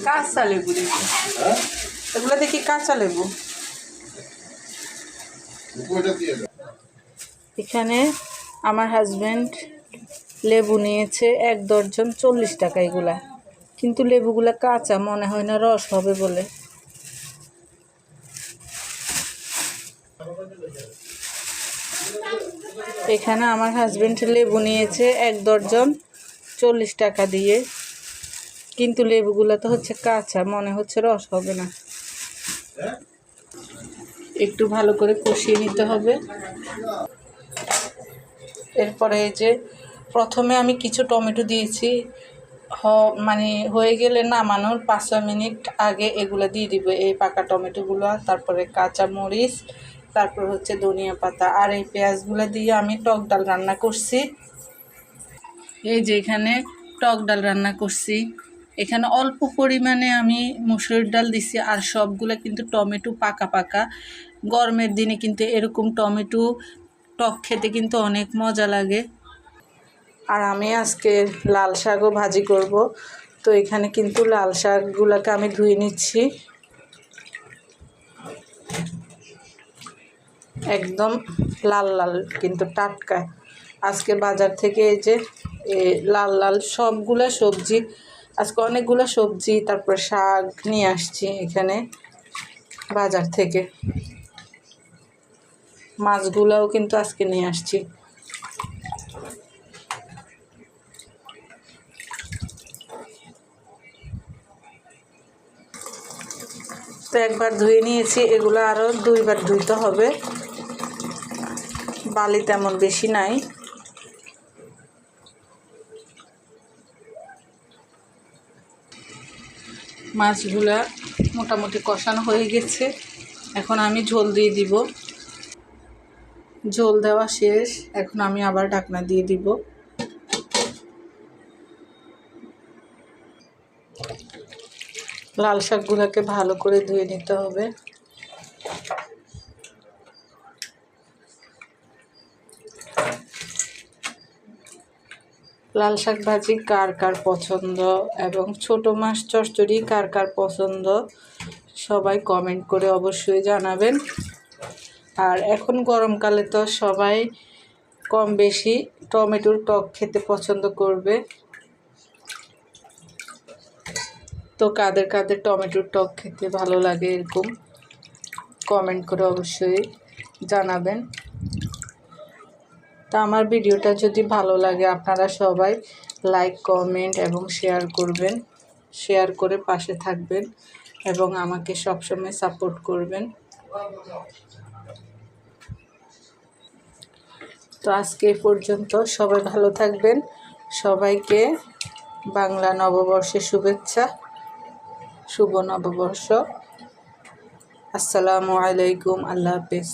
কাঁচা লেবু দেখি, এগুলো দেখি কাঁচা লেবু। এখানে আমার হাজব্যান্ড লেবু নিয়েছে 1 দর্জন 40 টাকা এগুলা, কিন্তু লেবুগুলা কাঁচা, মনে হয় না রস হবে বলে। এখানে আমার হাজব্যান্ড লেবু নিয়েছে 1 দর্জন 40 টাকা দিয়ে, কিন্তু লেবুগুলা তো হচ্ছে কাঁচা, মনে হচ্ছে রস হবে না। একটু ভালো করে কষিয়ে নিতে হবে। এরপরে এই যে প্রথমে আমি কিছু টমেটো দিয়েছি, মানে হয়ে গেলে নামানোর 5 মিনিট আগে এগুলো দিয়ে দিব, এই পাকা টমেটোগুলো, তারপরে কাঁচা মরিচ, তারপর হচ্ছে ধনিয়া পাতা, আর এই পেঁয়াজগুলো দিয়ে আমি টক ডাল রান্না করছি। এই যে এখানে টক ডাল রান্না করছি, এখানে অল্প পরিমাণে আমি মসুর ডাল দিছি, আর সবগুলো কিন্তু টমেটো পাকা পাকা। গরমের দিনে কিন্তু এরকম টমেটো টক খেতে কিন্তু অনেক মজা লাগে। আর আমি আজকে লাল শাকও ভাজি করব, তো এখানে কিন্তু লাল শাকগুলোকে আমি ধুয়ে নিচ্ছি। একদম লাল লাল কিন্তু টাটকা, আজকে বাজার থেকে এই যে লাল লাল সবগুলা সবজি, আজকে অনেকগুলো সবজি তারপর শাক নিয়ে আসছি এখানে বাজার থেকে। মাছগুলাও কিন্তু আজকে নিয়ে আসছি। তো একবার ধুয়ে নিয়েছি, এগুলো আরও 2 বার ধুইতে হবে, বালি তেমন বেশি নাই। মাছগুলা মোটামুটি কষানো হয়ে গেছে, এখন আমি ঝোল দিয়ে দিব। ঝোল দেওয়া শেষ, এখন আমি আবার ঢাকনা দিয়ে দিব। লাল শাকগুলোকে ভালো করে ধুয়ে নিতে হবে। লাল শাক ভাজি কার কার পছন্দ এবং ছোট মাছ চচ্চড়ি কার কার পছন্দ, সবাই কমেন্ট করে অবশ্যই জানাবেন। আর এখন গরমকালে তো সবাই কম বেশি টমেটোর টক খেতে পছন্দ করবে, তো কাদের কাদের টমেটোর টক খেতে ভালো লাগে এরকম কমেন্ট করে অবশ্যই জানাবেন। তা আমার ভিডিওটা যদি ভালো লাগে আপনারা সবাই লাইক কমেন্ট এবং শেয়ার করবেন, শেয়ার করে পাশে থাকবেন এবং আমাকে সবসময় সাপোর্ট করবেন। তো আজকে এই পর্যন্ত, সবাই ভালো থাকবেন। সবাইকে বাংলা নববর্ষের শুভেচ্ছা, শুভ নববর্ষ। আসসালামু আলাইকুম, আল্লাহ হাফেজ।